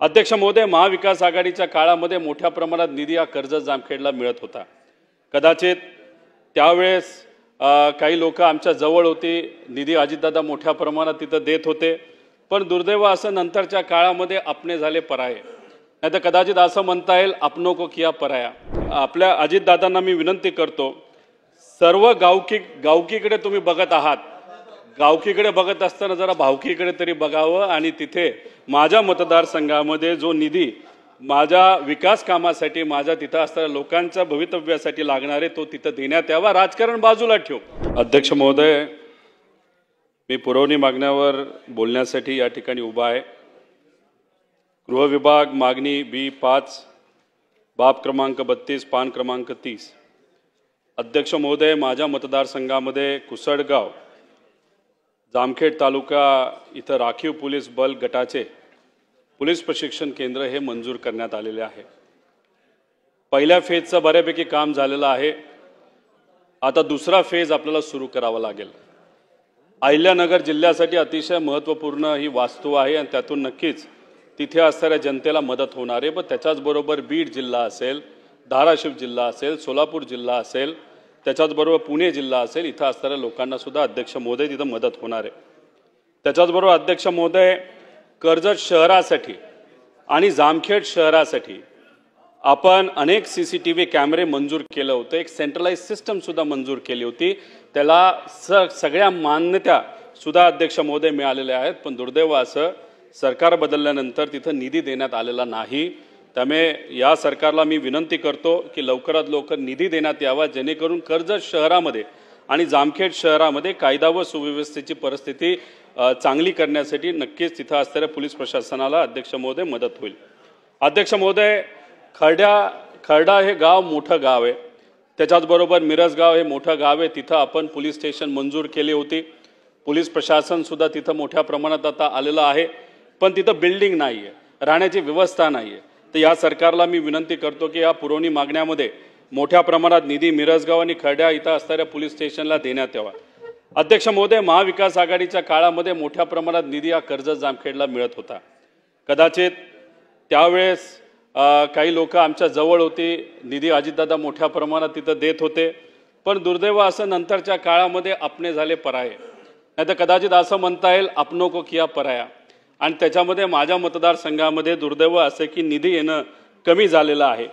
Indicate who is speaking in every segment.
Speaker 1: अध्यक्ष महोदय, महाविकास आघाडीच्या काळामध्ये मोठ्या प्रमाणात निधी हा कर्जत जामखेडला मिळत होता। कदाचित त्यावेळेस काही लोक आमच्या जवळ होती, निधी अजितदादा मोठ्या प्रमाणात तिथे देत होते, पण दुर्दैव असं नंतरच्या काळामध्ये अपने झाले पराये, नाहीतर कदाचित असं म्हणता येईल अपनों को किया पराया। आपल्या अजितदादांना मी विनंती करतो, सर्व गावकीकडे तुम्ही बघत आहात, गावकीकडे बघत असताना जरा भावकीकडे तरी बघावं आणि तिथे माझ्या मतदारसंघामध्ये जो निधी माझ्या विकास कामासाठी, माझ्या तिथं असणाऱ्या लोकांच्या भवितव्यासाठी लागणारे तो तिथं देण्यात यावा, राजकारण बाजूला ठेवू। अध्यक्ष महोदय, मी पुरवणी मागण्यावर बोलण्यासाठी या ठिकाणी उभा आहे। गृह विभाग मागणी B5 बाब क्रमांक 32 पान क्रमांक 30। अध्यक्ष महोदय, माझ्या मतदारसंघामध्ये कुसडगाव जामखेड तालुका इथं राखीव पोलीस बल गटाचे पोलीस प्रशिक्षण केंद्र हे मंजूर करण्यात आलेले आहे। पहिल्या फेजचं बऱ्यापैकी काम झालेलं आहे, आता दुसरा फेज आपल्याला सुरू करावा लागेल। अहिल्यानगर जिल्ह्यासाठी अतिशय महत्त्वपूर्ण ही वास्तू आहे आणि त्यातून नक्कीच तिथे असणाऱ्या जनतेला मदत होणार आहे। पण त्याच्याचबरोबर बीड जिल्हा असेल, धाराशिव जिल्हा असेल, सोलापूर जिल्हा असेल, त्याच्याचबरोबर पुणे जिल्हा असेल, इथं असणाऱ्या लोकांना सुद्धा अध्यक्ष महोदय तिथं मदत होणार आहे। त्याच्याचबरोबर अध्यक्ष महोदय, कर्जत शहरासाठी आणि जामखेड शहरासाठी आपण अनेक CCTV कॅमेरे मंजूर केले होते, एक सेंट्रलाइज सिस्टम सुद्धा मंजूर केली होती, त्याला सगळ्या मान्यता सुद्धा अध्यक्ष महोदय मिळालेल्या आहेत। पण दुर्दैव असं सरकार बदलल्यानंतर तिथं निधी देण्यात आलेला नाही। त्यामुळे या सरकारला मी विनंती करतो की लवकरात लवकर निधी देण्यात यावा, जेणेकरून कर्जत शहरामध्ये आणि जामखेड शहरामध्ये कायदा व सुव्यवस्थेची परिस्थिती चांगली करण्यासाठी नक्कीच तिथं असणाऱ्या पोलीस प्रशासनाला अध्यक्ष महोदय मदत होईल। अध्यक्ष महोदय, खर्डा हे गाव मोठं गाव आहे, त्याच्याचबरोबर मिरजगाव हे मोठं गाव आहे, तिथं आपण पोलीस स्टेशन मंजूर केली होती, पोलीस प्रशासन सुद्धा तिथं मोठ्या प्रमाणात आता आलेलं आहे, पण तिथं बिल्डिंग नाही आहे, राहण्याची व्यवस्था नाही आहे। तर या सरकारला मी विनंती करतो की या पुरवणी मागण्यामध्ये मोठ्या प्रमाणात निधी मिरजगाव आणि खर्डा इथं असणाऱ्या पोलीस स्टेशनला देण्यात यावा। अध्यक्ष महोदय, महाविकास आघाडीच्या काळामध्ये मोठ्या प्रमाणात निधी हा कर्जत जामखेडला मिळत होता। कदाचित त्यावेळेस काही लोक आमच्या जवळ होती, निधी अजितदादा मोठ्या प्रमाणात तिथं देत होते, पण दुर्दैव असं नंतरच्या काळामध्ये अपने झाले पराये, नाहीतर कदाचित असं म्हणता येईल अपनों को किया पराया। आणि त्याच्यामध्ये माझ्या मतदारसंघामध्ये दुर्दैव असे की निधी येणं कमी झालेलं आहे,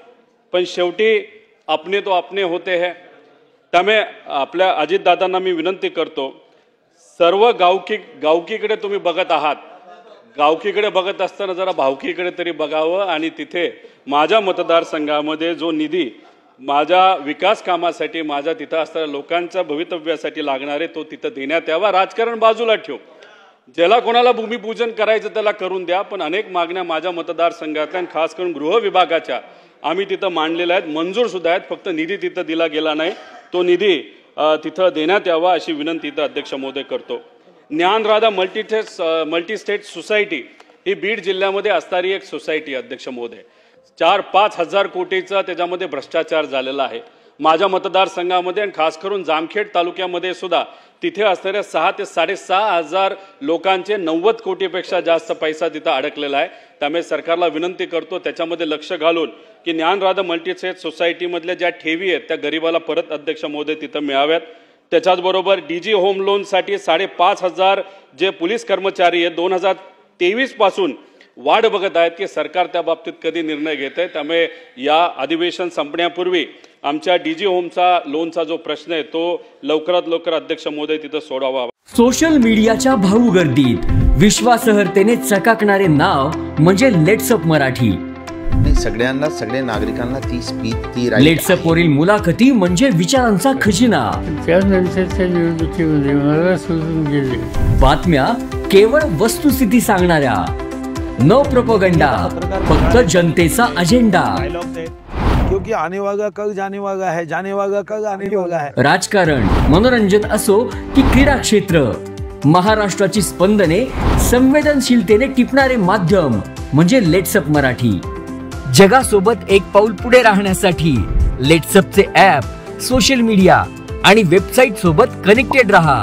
Speaker 1: पण शेवटी अपने तो अपने होते हैं। त्यामुळे आपल्या अजितदादांना मी विनंती करतो, सर्व गावकीकडे तुम्ही बघत आहात, गावकीकडे बघत असताना जरा भावकीकडे तरी बघावं आणि तिथे माझ्या मतदारसंघामध्ये जो निधी माझ्या विकास कामासाठी, माझ्या तिथं असणाऱ्या लोकांच्या भवितव्यासाठी लागणारे तो तिथं देण्यात यावा, राजकारण बाजूला ठेवू। ज्याला कोणाला भूमिपूजन करायचं त्याला करून द्या, पण अनेक मागण्या माझ्या मतदारसंघातल्या आणि खास करून गृह विभागाच्या आम्ही तिथं मांडलेल्या आहेत, मंजूर सुद्धा आहेत, फक्त निधी तिथं दिला गेला नाही, तो निधी तिथं देण्यात यावा अशी विनंती इथं अध्यक्ष महोदय करतो। ज्ञानराधा मल्टीस्टेट सोसायटी ही बीड जिल्ह्यामध्ये असणारी एक सोसायटी अध्यक्ष महोदय, 4-5 हजार कोटीचा त्याच्यामध्ये भ्रष्टाचार झालेला आहे। माझ्या मतदारसंघामध्ये आणि खास करून जामखेड तालुक्यामध्ये सुद्धा तिथे असणाऱ्या 6 ते 6.5 हजार लोकांचे 90 कोटीपेक्षा जास्त पैसा तिथं अडकलेला आहे। त्यामुळे सरकारला विनंती करतो त्याच्यामध्ये लक्ष घालून की ज्ञानराधा मल्टीस्टेट सोसायटीमधल्या ज्या ठेवी आहेत त्या गरीबाला परत अध्यक्ष महोदय तिथं मिळाव्यात। त्याच्याचबरोबर DG होम लोनसाठी 5,500 जे पोलीस कर्मचारी आहेत 2023 पासून वाढ बघत आहेत की सरकार त्या बाबतीत कधी निर्णय घेत आहे। त्यामुळे या अधिवेशन संपण्यापूर्वी आमच्या DG होमचा लोनचा जो प्रश्न आहे तो लवकरात लवकर अध्यक्ष महोदय तिथं सोडवावा।
Speaker 2: सोशल मीडियाच्या भाऊ गर्दीत विश्वासार्हतेने चकाकणारे नाव म्हणजे लेट्सअप मराठी।
Speaker 3: सगळ्यांना, सगळ्या नागरिकांना ती स्पीच, ती
Speaker 2: लेट्सअप वरील मुलाखती म्हणजे विचारांचा खजिना।
Speaker 4: त्यानंतरच्या निवडणुकीमध्ये मला सोडून गेले।
Speaker 2: बातम्या केवळ वस्तुस्थिती सांगणाऱ्या, न प्रोपगंडा, फक्त जनतेचा अजेंडा।
Speaker 5: क्योंकि आने वाला कल जाने वाला है, जाने वाला कल आने वाला है।
Speaker 2: राजकारण, मनोरंजन असो की क्रीडा क्षेत्र, महाराष्ट्राची स्पंदने संवेदनशीलतेने टिपणारे माध्यम म्हणजे लेट्सअप मराठी। जगासोबत एक पाऊल पुढे राहण्यासाठी लेट्सअपचे ॲप, सोशल मीडिया आणि वेबसाईट सोबत कनेक्टेड रहा।